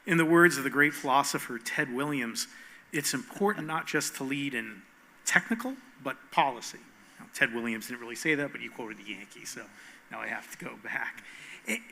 In the words of the great philosopher Ted Williams, it's important not just to lead in technical, but policy. Now, Ted Williams didn't really say that, but you quoted the Yankees, so now I have to go back.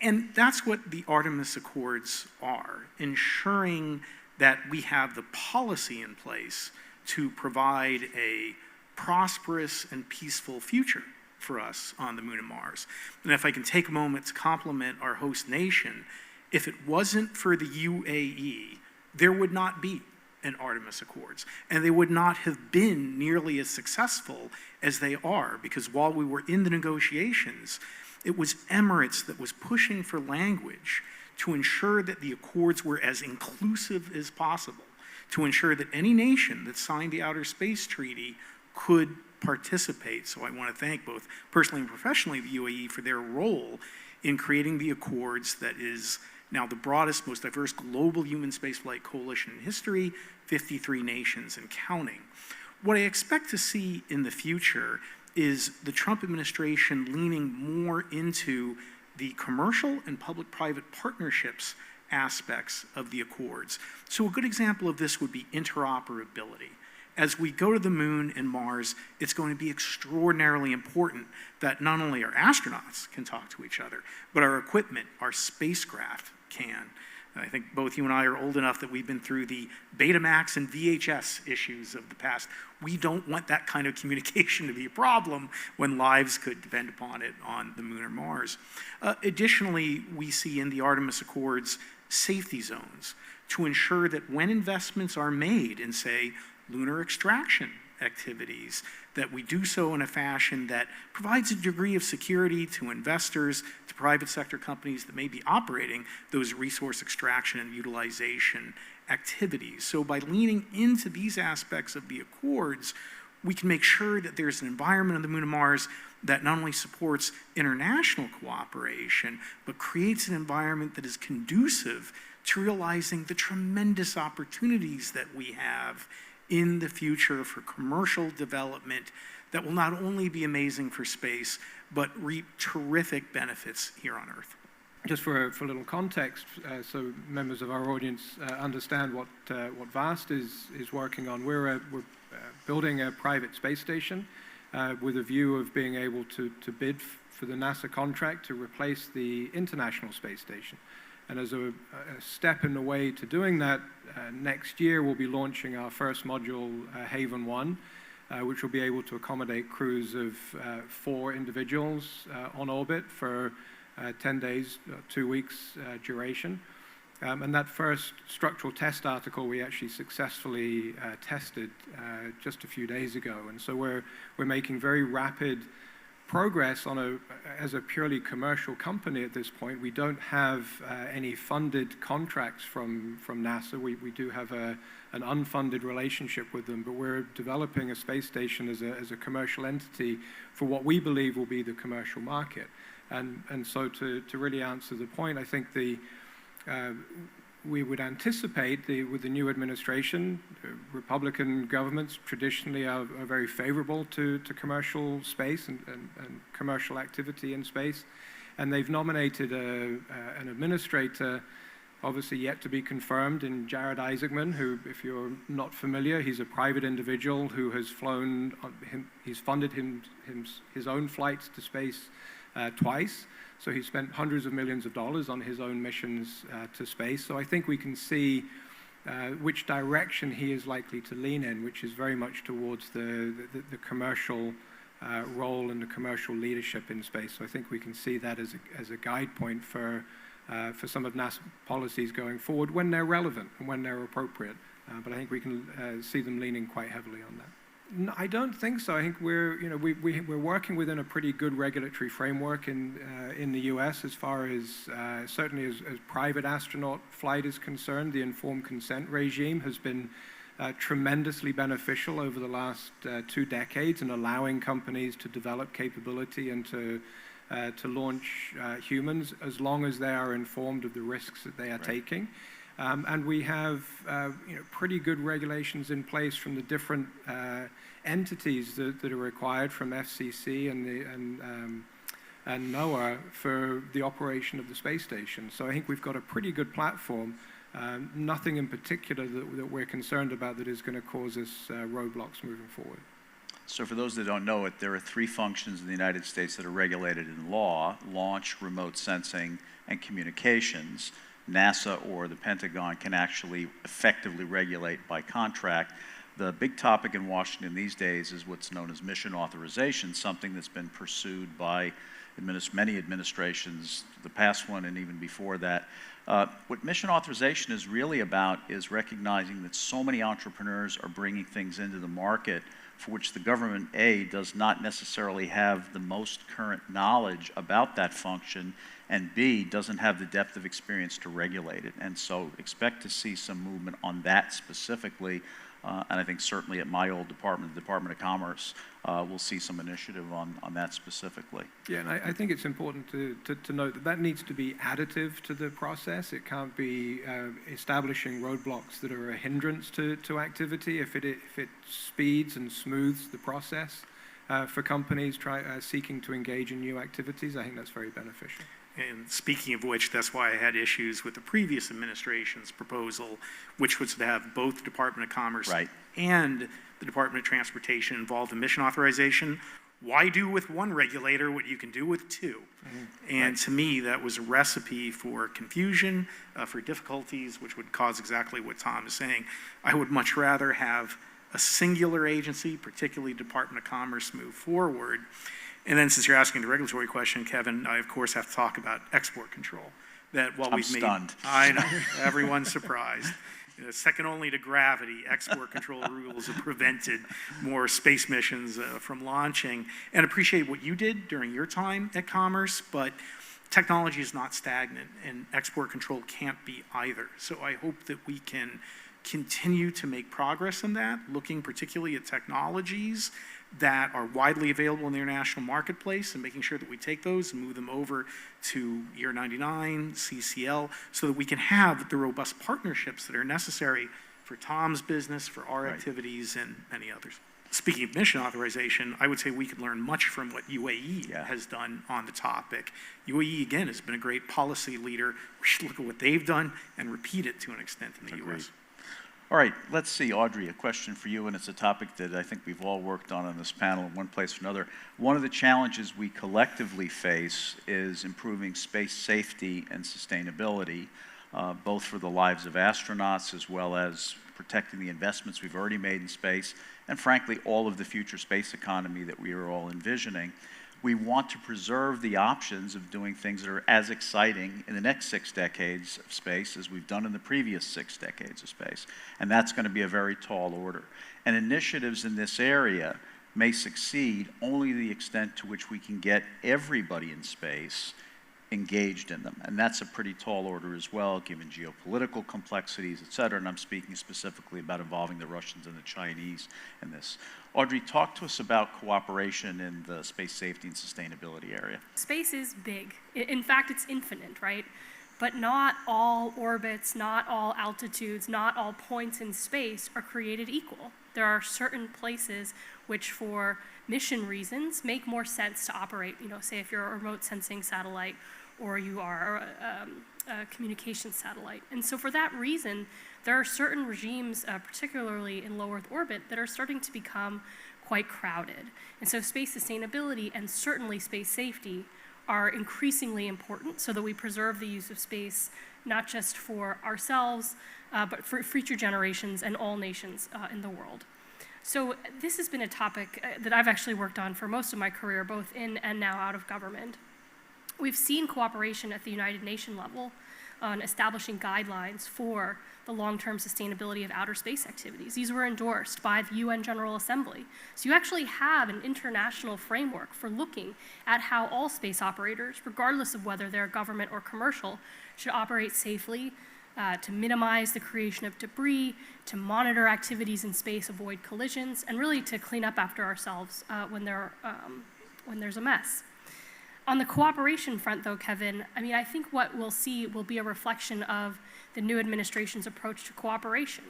And that's what the Artemis Accords are, ensuring that we have the policy in place to provide a prosperous and peaceful future for us on the moon and Mars. And if I can take a moment to compliment our host nation, if it wasn't for the UAE, there would not be an Artemis Accords, and they would not have been nearly as successful as they are, because while we were in the negotiations, it was Emirates that was pushing for language to ensure that the Accords were as inclusive as possible, to ensure that any nation that signed the Outer Space Treaty could participate. So I want to thank both personally and professionally the UAE for their role in creating the Accords that is now the broadest, most diverse global human spaceflight coalition in history, 53 nations and counting. What I expect to see in the future is the Trump administration leaning more into the commercial and public-private partnerships aspects of the Accords. So a good example of this would be interoperability. As we go to the moon and Mars, it's going to be extraordinarily important that not only our astronauts can talk to each other, but our equipment, our spacecraft can. And I think both you and I are old enough that we've been through the Betamax and VHS issues of the past. We don't want that kind of communication to be a problem when lives could depend upon it on the moon or Mars. Additionally, we see in the Artemis Accords safety zones to ensure that when investments are made in, say, lunar extraction activities, that we do so in a fashion that provides a degree of security to investors, to private sector companies that may be operating those resource extraction and utilization activities. So by leaning into these aspects of the Accords, we can make sure that there's an environment on the moon and Mars that not only supports international cooperation, but creates an environment that is conducive to realizing the tremendous opportunities that we have in the future for commercial development that will not only be amazing for space, but reap terrific benefits here on Earth. Just for a little context, so members of our audience understand what VAST is working on. We're building a private space station with a view of being able to bid for the NASA contract to replace the International Space Station. And as a step in the way to doing that, next year we'll be launching our first module, Haven 1, which will be able to accommodate crews of 4 individuals on orbit for 10 days, 2 weeks duration. And that first structural test article we actually successfully tested just a few days ago. And so we're making very rapid progress as a purely commercial company at this point. We don't have any funded contracts from NASA. We do have an unfunded relationship with them, but we're developing a space station as a commercial entity for what we believe will be the commercial market. And so to really answer the point, I think we would anticipate with the new administration, Republican governments traditionally are very favorable to commercial space and commercial activity in space. And they've nominated an administrator, obviously yet to be confirmed, in Jared Isaacman, who, if you're not familiar, he's a private individual who has flown, he's funded his own flights to space twice. So he spent hundreds of millions of dollars on his own missions to space. So I think we can see which direction he is likely to lean in, which is very much towards the commercial role and the commercial leadership in space. So I think we can see that as a guide point for some of NASA policies going forward when they're relevant and when they're appropriate. But I think we can see them leaning quite heavily on that. No, I don't think so. I think we're working within a pretty good regulatory framework in the U.S. as far as certainly as private astronaut flight is concerned. The informed consent regime has been tremendously beneficial over the last 2 decades in allowing companies to develop capability and to launch humans as long as they are informed of the risks that they are taking. And we have pretty good regulations in place from the different entities that are required from FCC and NOAA for the operation of the space station. So I think we've got a pretty good platform Nothing in particular that we're concerned about that is going to cause us roadblocks moving forward. So for those that don't know it, there are 3 functions in the United States that are regulated in law: launch, remote sensing, and communications. NASA or the Pentagon can actually effectively regulate by contract. The big topic in Washington these days is what's known as mission authorization, something that's been pursued by many administrations, the past one and even before that. What mission authorization is really about is recognizing that so many entrepreneurs are bringing things into the market for which the government, A, does not necessarily have the most current knowledge about that function, and B, doesn't have the depth of experience to regulate it. And so expect to see some movement on that specifically. And I think certainly at my old department, the Department of Commerce, we'll see some initiative on that specifically. Yeah, and I think it's important to note that needs to be additive to the process. It can't be establishing roadblocks that are a hindrance to activity. If it speeds and smooths the process for companies seeking to engage in new activities, I think that's very beneficial. And speaking of which, that's why I had issues with the previous administration's proposal, which was to have both the Department of Commerce and the Department of Transportation involved in mission authorization. Why do with one regulator what you can do with 2? And to me, that was a recipe for confusion, for difficulties, which would cause exactly what Tom is saying. I would much rather have a singular agency, particularly Department of Commerce, move forward. And then since you're asking the regulatory question, Kevin, I of course have to talk about export control. That while I'm stunned. I know, everyone's surprised. Second only to gravity, export control rules have prevented more space missions from launching. And appreciate what you did during your time at Commerce, but technology is not stagnant, and export control can't be either. So I hope that we can continue to make progress in that, looking particularly at technologies that are widely available in the international marketplace and making sure that we take those and move them over to Year 99, CCL, so that we can have the robust partnerships that are necessary for Tom's business, for our activities, and many others. Speaking of mission authorization, I would say we could learn much from what UAE has done on the topic. UAE, again, has been a great policy leader. We should look at what they've done and repeat it to an extent in the U.S. All right, let's see, Audrey, a question for you, and it's a topic that I think we've all worked on this panel in one place or another. One of the challenges we collectively face is improving space safety and sustainability, both for the lives of astronauts as well as protecting the investments we've already made in space, and frankly, all of the future space economy that we are all envisioning. We want to preserve the options of doing things that are as exciting in the next 6 decades of space as we've done in the previous 6 decades of space. And that's going to be a very tall order. And initiatives in this area may succeed only to the extent to which we can get everybody in space engaged in them. And that's a pretty tall order as well, given geopolitical complexities, et cetera. And I'm speaking specifically about involving the Russians and the Chinese in this. Audrey, talk to us about cooperation in the space safety and sustainability area. Space is big. In fact, it's infinite, right? But not all orbits, not all altitudes, not all points in space are created equal. There are certain places which, for mission reasons, make more sense to operate. Say if you're a remote sensing satellite or you are a communications satellite. And so for that reason, there are certain regimes, particularly in low Earth orbit, that are starting to become quite crowded. And so space sustainability and certainly space safety are increasingly important so that we preserve the use of space, not just for ourselves, but for future generations and all nations in the world. So this has been a topic that I've actually worked on for most of my career, both in and now out of government. We've seen cooperation at the United Nations level on establishing guidelines for the long-term sustainability of outer space activities. These were endorsed by the UN General Assembly. So you actually have an international framework for looking at how all space operators, regardless of whether they're government or commercial, should operate safely, to minimize the creation of debris, to monitor activities in space, avoid collisions, and really to clean up after ourselves when there's a mess. On the cooperation front, though, Kevin, I mean, I think what we'll see will be a reflection of the new administration's approach to cooperation.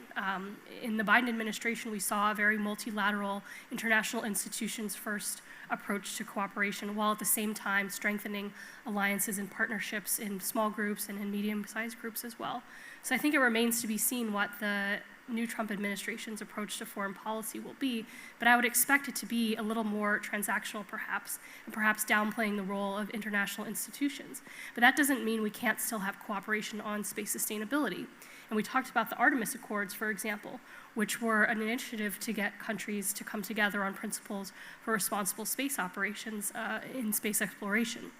In the Biden administration, we saw a very multilateral, international institutions first approach to cooperation, while at the same time strengthening alliances and partnerships in small groups and in medium-sized groups as well. So I think it remains to be seen what the new Trump administration's approach to foreign policy will be, but I would expect it to be a little more transactional perhaps, and perhaps downplaying the role of international institutions. But that doesn't mean we can't still have cooperation on space sustainability. And we talked about the Artemis Accords, for example, which were an initiative to get countries to come together on principles for responsible space operations in space exploration.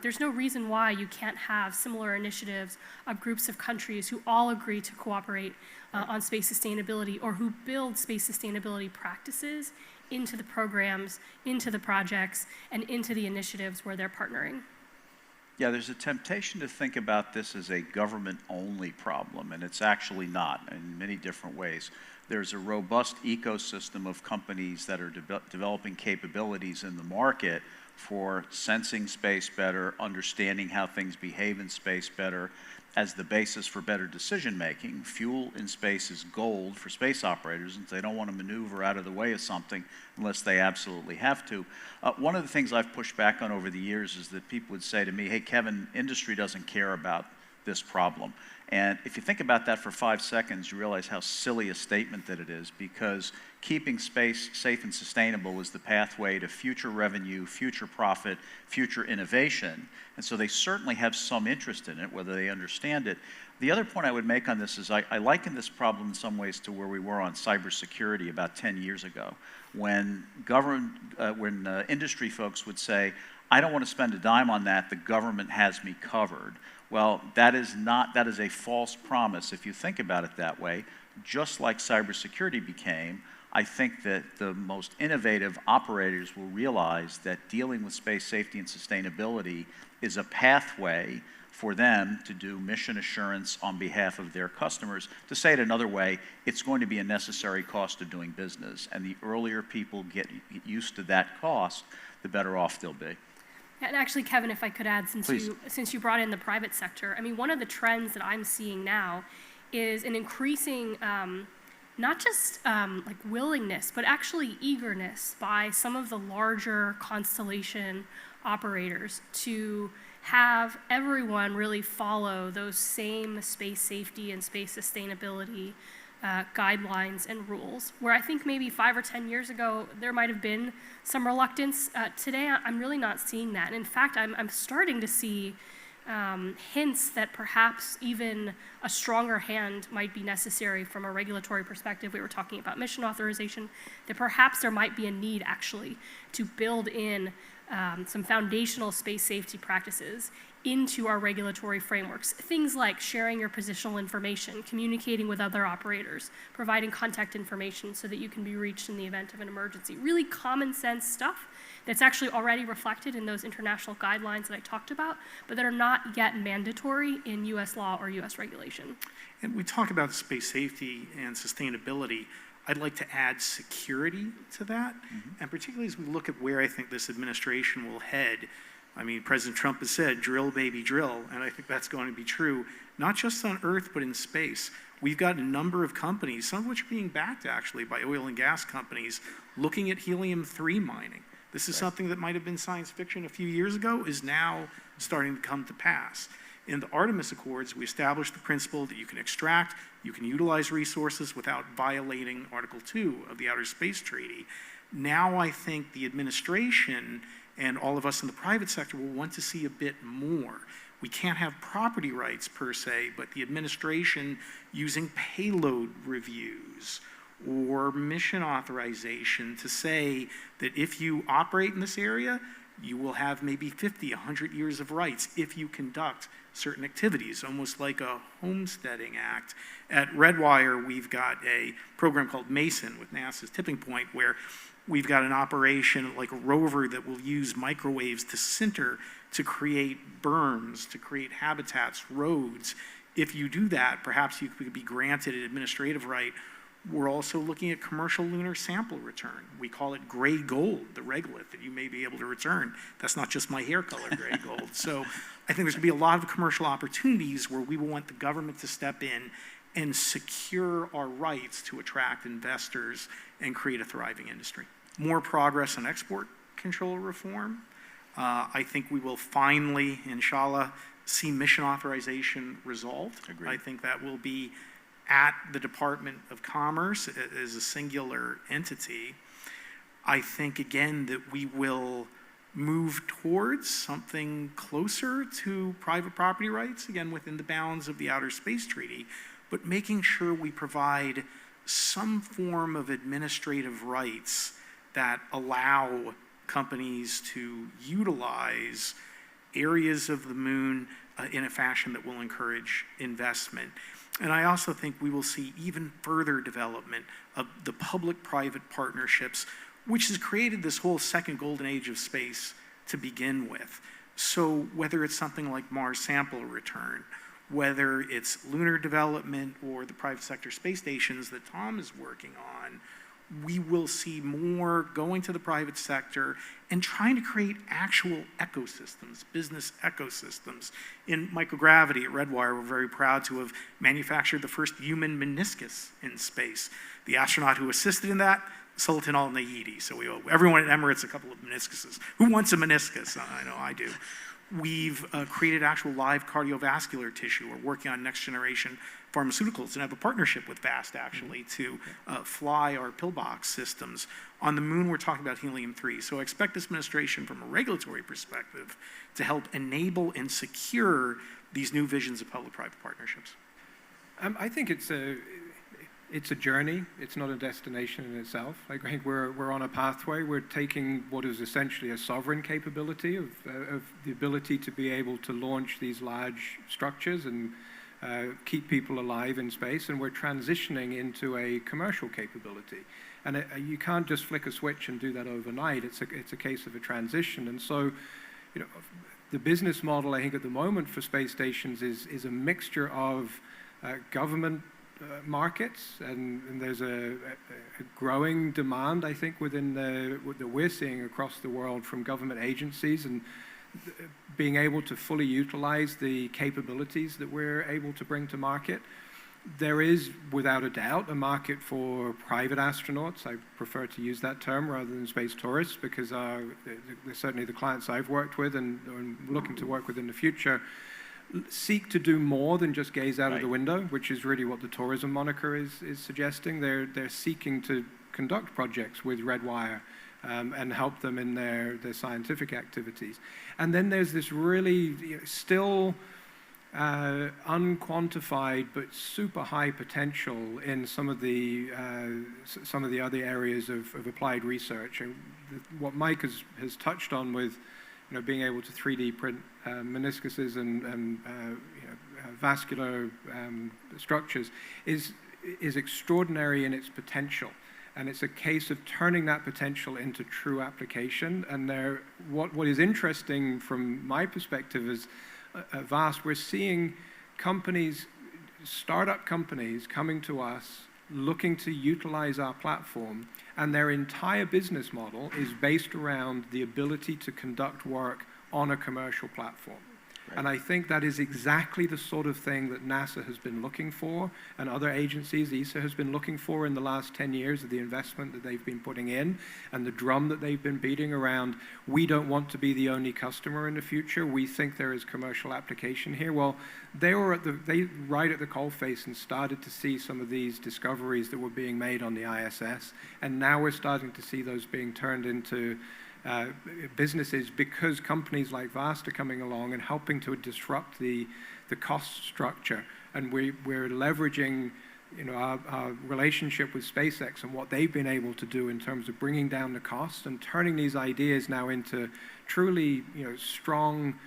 There's no reason why you can't have similar initiatives of groups of countries who all agree to cooperate on space sustainability, or who build space sustainability practices into the programs, into the projects, and into the initiatives where they're partnering. Yeah, there's a temptation to think about this as a government-only problem, and it's actually not in many different ways. There's a robust ecosystem of companies that are developing capabilities in the market for sensing space better, understanding how things behave in space better, as the basis for better decision-making. Fuel in space is gold for space operators, and they don't want to maneuver out of the way of something unless they absolutely have to. One of the things I've pushed back on over the years is that people would say to me, hey, Kevin, industry doesn't care about this problem. And if you think about that for 5 seconds, you realize how silly a statement that it is, because keeping space safe and sustainable is the pathway to future revenue, future profit, future innovation. And so they certainly have some interest in it, whether they understand it. The other point I would make on this is I liken this problem in some ways to where we were on cybersecurity about 10 years ago, when industry folks would say, I don't want to spend a dime on that, the government has me covered. Well, that is a false promise if you think about it that way. Just like cybersecurity became, I think that the most innovative operators will realize that dealing with space safety and sustainability is a pathway for them to do mission assurance on behalf of their customers. To say it another way, it's going to be a necessary cost of doing business, and the earlier people get used to that cost, the better off they'll be. And actually, Kevin, if I could add, since you brought in the private sector, I mean, one of the trends that I'm seeing now is an increasing, not just like willingness, but actually eagerness by some of the larger constellation operators to have everyone really follow those same space safety and space sustainability guidelines and rules, where I think maybe 5 or 10 years ago there might have been some reluctance. Today I'm really not seeing that. And in fact, I'm starting to see hints that perhaps even a stronger hand might be necessary from a regulatory perspective. We were talking about mission authorization, that perhaps there might be a need actually to build in some foundational space safety practices into our regulatory frameworks. Things like sharing your positional information, communicating with other operators, providing contact information so that you can be reached in the event of an emergency. Really common sense stuff that's actually already reflected in those international guidelines that I talked about, but that are not yet mandatory in US law or US regulation. And we talk about space safety and sustainability. I'd like to add security to that, and particularly as we look at where I think this administration will head. I mean, President Trump has said, drill, baby, drill, and I think that's going to be true, not just on Earth, but in space. We've got a number of companies, some of which are being backed actually by oil and gas companies, looking at helium-3 mining. This is something that might have been science fiction a few years ago, is now starting to come to pass. In the Artemis Accords, we established the principle that you can extract, you can utilize resources without violating Article 2 of the Outer Space Treaty. Now I think the administration and all of us in the private sector will want to see a bit more. We can't have property rights per se, but the administration using payload reviews or mission authorization to say that if you operate in this area, you will have maybe 50, 100 years of rights if you conduct certain activities, almost like a homesteading act. At Redwire, we've got a program called Mason with NASA's Tipping Point, where we've got an operation like a rover that will use microwaves to sinter to create berms, to create habitats, roads. If you do that, perhaps you could be granted an administrative right We're also looking at commercial lunar sample return. We call it gray gold, the regolith that you may be able to return. That's not just my hair color, gray gold. So I think there's going to be a lot of commercial opportunities where we will want the government to step in and secure our rights to attract investors and create a thriving industry. More progress on export control reform. I think we will finally, inshallah, see mission authorization resolved. Agreed. I think that will be at the Department of Commerce as a singular entity. I think, again, that we will move towards something closer to private property rights, again, within the bounds of the Outer Space Treaty, but making sure we provide some form of administrative rights that allow companies to utilize areas of the moon in a fashion that will encourage investment. And I also think we will see even further development of the public-private partnerships, which has created this whole second golden age of space to begin with. So whether it's something like Mars sample return, whether it's lunar development or the private sector space stations that Tom is working on, we will see more going to the private sector and trying to create actual ecosystems, business ecosystems. In microgravity at Redwire, we're very proud to have manufactured the first human meniscus in space. The astronaut who assisted in that, Sultan al-Nayidi. So we owe everyone at Emirates a couple of meniscuses. Who wants a meniscus? I know I do. We've created actual live cardiovascular tissue. We're working on next generation pharmaceuticals and have a partnership with VAST actually to fly our pillbox systems. On the moon, we're talking about helium-3. So I expect this administration from a regulatory perspective to help enable and secure these new visions of public-private partnerships. I think it's a journey. It's not a destination in itself. I think we're on a pathway. We're taking what is essentially a sovereign capability of the ability to be able to launch these large structures and keep people alive in space, and we're transitioning into a commercial capability. And you can't just flick a switch and do that overnight. It's a case of a transition. And so, you know, the business model, I think, at the moment for space stations is a mixture of government markets, and there's a growing demand, I think, within that we're seeing across the world from government agencies, and being able to fully utilize the capabilities that we're able to bring to market. There is, without a doubt, a market for private astronauts. I prefer to use that term rather than space tourists, because certainly the clients I've worked with and looking to work with in the future seek to do more than just gaze out of the window, which is really what the tourism moniker is suggesting. They're seeking to conduct projects with Redwire and help them in their scientific activities. And then there's this really still unquantified but super high potential in some of the other areas of applied research. And what Mike has touched on with being able to 3D print meniscuses and vascular structures is extraordinary in its potential. And it's a case of turning that potential into true application. And what is interesting from my perspective is at VAST, we're seeing companies, startup companies coming to us looking to utilize our platform, and their entire business model is based around the ability to conduct work on a commercial platform. Right. And I think that is exactly the sort of thing that NASA has been looking for, and other agencies, ESA has been looking for in the last 10 years of the investment that they've been putting in, and the drum that they've been beating around. We don't want to be the only customer in the future. We think there is commercial application here. Well, they were right at the coalface and started to see some of these discoveries that were being made on the ISS, and now we're starting to see those being turned into businesses, because companies like VAST are coming along and helping to disrupt the cost structure. And we're leveraging our relationship with SpaceX and what they've been able to do in terms of bringing down the cost and turning these ideas now into truly strong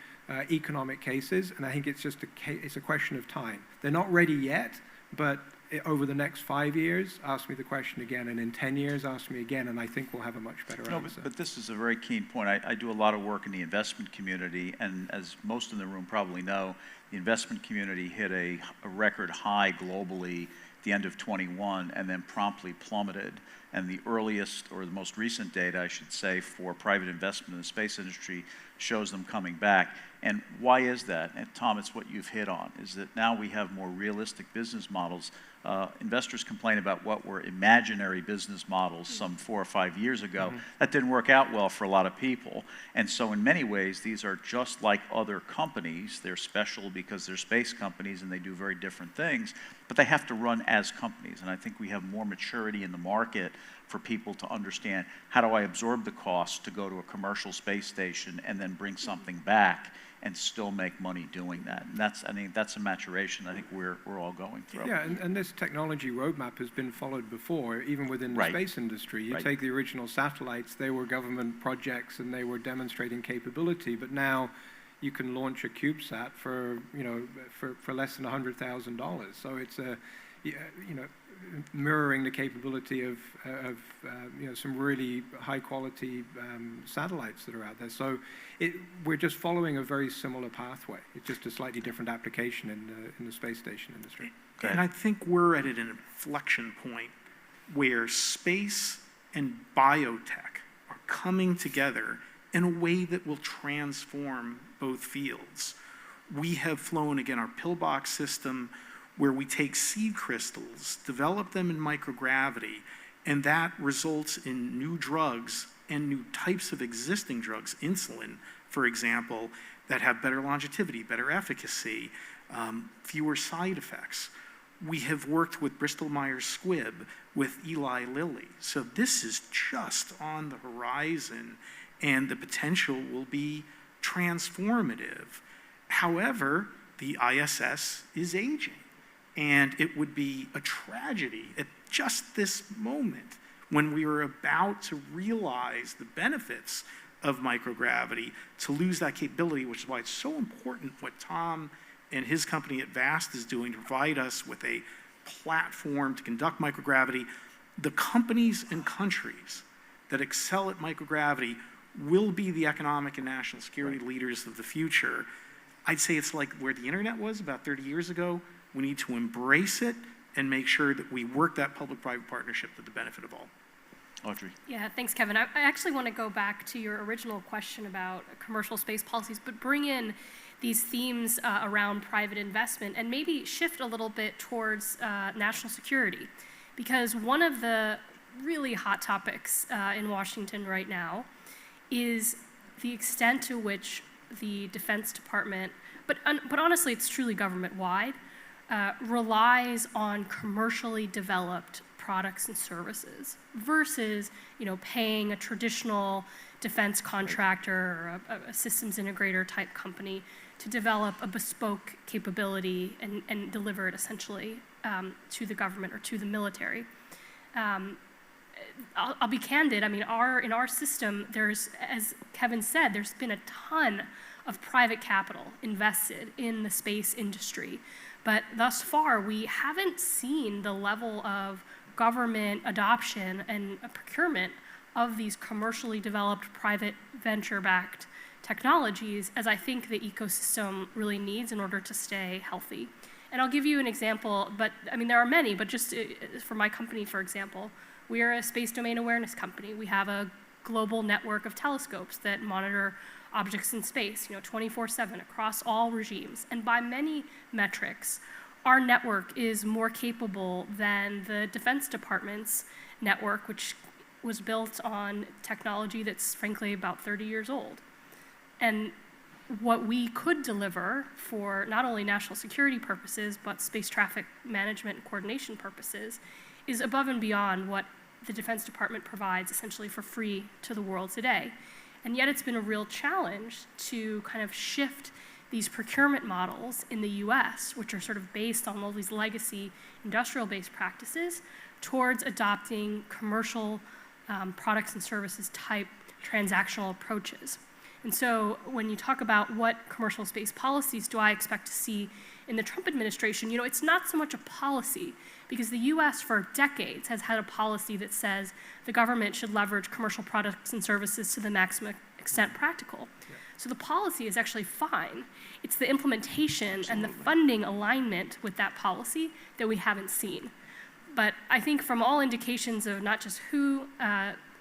economic cases. And I think it's just it's a question of time. They're not ready yet, but over the next 5 years, ask me the question again, and in 10 years, ask me again, and I think we'll have a much better answer. But this is a very keen point. I do a lot of work in the investment community, and as most in the room probably know, the investment community hit a record high globally the end of 21, and then promptly plummeted. And the earliest, or the most recent data, I should say, for private investment in the space industry shows them coming back. And why is that? And Tom, it's what you've hit on, is that now we have more realistic business models. Investors complain about what were imaginary business models some 4 or 5 years ago. That didn't work out well for a lot of people. And so in many ways, these are just like other companies. They're special because they're space companies and they do very different things, but they have to run as companies. And I think we have more maturity in the market for people to understand, how do I absorb the cost to go to a commercial space station and then bring something back and still make money doing that? And that's a maturation I think we're all going through. Yeah, and this technology roadmap has been followed before, even within the space industry. You take the original satellites, they were government projects and they were demonstrating capability, but now you can launch a CubeSat for less than $100,000. So it's mirroring the capability of some really high quality satellites that are out there. So we're just following a very similar pathway. It's just a slightly different application in the space station industry. And I think we're at an inflection point where space and biotech are coming together in a way that will transform both fields. We have flown, again, our pillbox system, where we take seed crystals, develop them in microgravity, and that results in new drugs and new types of existing drugs, insulin, for example, that have better longevity, better efficacy, fewer side effects. We have worked with Bristol Myers Squibb, with Eli Lilly. So this is just on the horizon, and the potential will be transformative. However, the ISS is aging. And it would be a tragedy at just this moment, when we are about to realize the benefits of microgravity, to lose that capability, which is why it's so important what Tom and his company at VAST is doing to provide us with a platform to conduct microgravity. The companies and countries that excel at microgravity will be the economic and national security leaders of the future. I'd say it's like where the internet was about 30 years ago. We need to embrace it and make sure that we work that public-private partnership to the benefit of all. Audrey. Yeah, thanks, Kevin. I actually want to go back to your original question about commercial space policies, but bring in these themes around private investment and maybe shift a little bit towards national security. Because one of the really hot topics in Washington right now is the extent to which the Defense Department, but honestly, it's truly government-wide, relies on commercially developed products and services versus, paying a traditional defense contractor or a systems integrator type company to develop a bespoke capability and deliver it essentially to the government or to the military. I'll be candid. I mean, in our system, there's, as Kevin said, there's been a ton of private capital invested in the space industry. But thus far, we haven't seen the level of government adoption and procurement of these commercially developed private venture-backed technologies as I think the ecosystem really needs in order to stay healthy. And I'll give you an example, but I mean, there are many, but just for my company, for example, we are a space domain awareness company. We have a global network of telescopes that monitor objects in space, 24/7 across all regimes. And by many metrics, our network is more capable than the Defense Department's network, which was built on technology that's frankly about 30 years old. And what we could deliver for not only national security purposes, but space traffic management and coordination purposes is above and beyond what the Defense Department provides essentially for free to the world today. And yet it's been a real challenge to kind of shift these procurement models in the US, which are sort of based on all these legacy industrial-based practices, towards adopting commercial products and services type transactional approaches. And so when you talk about what commercial space policies do I expect to see in the Trump administration, it's not so much a policy, because the US for decades has had a policy that says the government should leverage commercial products and services to the maximum extent practical. Yeah. So the policy is actually fine. It's the implementation and the funding alignment with that policy that we haven't seen. But I think from all indications of not just who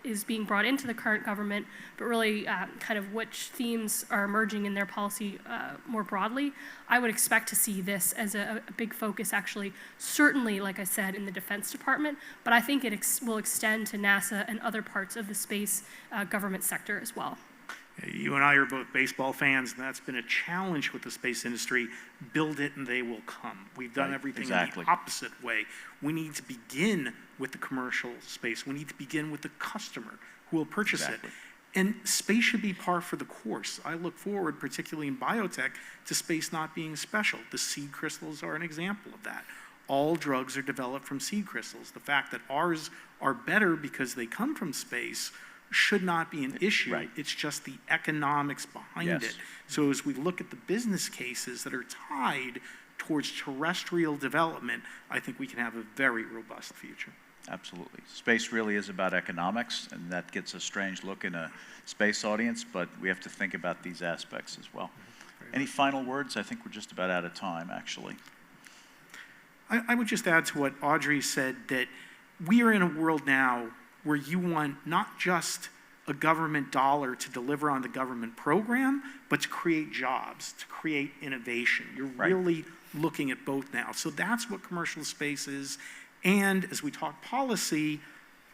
is being brought into the current government, but really kind of which themes are emerging in their policy more broadly, I would expect to see this as a big focus, actually, certainly, like I said, in the Defense Department, but I think it will extend to NASA and other parts of the space government sector as well. You and I are both baseball fans, and that's been a challenge with the space industry. Build it and they will come. We've done everything in the opposite way. We need to begin with the commercial space. We need to begin with the customer who will purchase it. And space should be par for the course. I look forward, particularly in biotech, to space not being special. The seed crystals are an example of that. All drugs are developed from seed crystals. The fact that ours are better because they come from space should not be an issue. Right. It's just the economics behind it. So as we look at the business cases that are tied towards terrestrial development, I think we can have a very robust future. Absolutely. Space really is about economics, and that gets a strange look in a space audience, but we have to think about these aspects as well. Any final words? I think we're just about out of time, actually. I would just add to what Audrey said, that we are in a world now where you want not just a government dollar to deliver on the government program, but to create jobs, to create innovation. You're really looking at both now. So that's what commercial space is. And as we talk policy,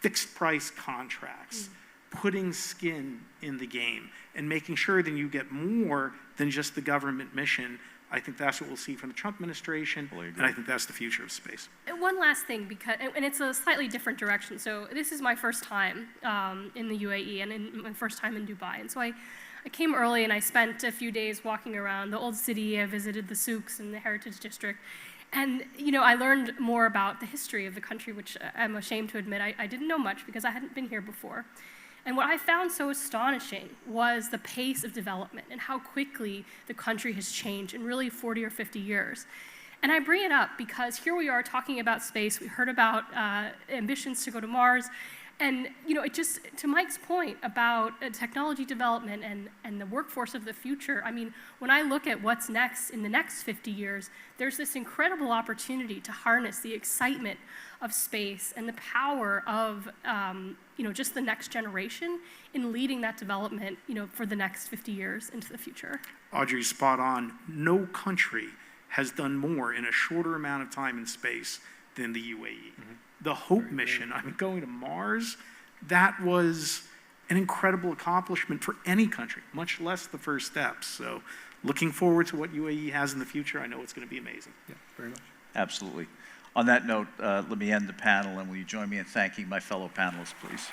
fixed price contracts, putting skin in the game, and making sure that you get more than just the government mission. I think that's what we'll see from the Trump administration, and I think that's the future of space. And one last thing, because, and it's a slightly different direction. So this is my first time in the UAE and my first time in Dubai. And so I came early and I spent a few days walking around the old city. I visited the souks and the Heritage District. And, you know, I learned more about the history of the country, which I'm ashamed to admit I didn't know much because I hadn't been here before. And what I found so astonishing was the pace of development and how quickly the country has changed in really 40 or 50 years. And I bring it up because here we are talking about space. We heard about ambitions to go to Mars. And, you know, it just, to Mike's point about technology development and the workforce of the future, I mean, when I look at what's next in the next 50 years, there's this incredible opportunity to harness the excitement of space and the power of, you know, just the next generation in leading that development, you know, for the next 50 years into the future. Audrey's spot on. No country has done more in a shorter amount of time in space than the UAE. The Hope mission, I mean, going to Mars, that was an incredible accomplishment for any country, much less the first steps. So looking forward to what UAE has in the future. I know it's going to be amazing. Yeah, very much. Absolutely. On that note, let me end the panel, and will you join me in thanking my fellow panelists, please?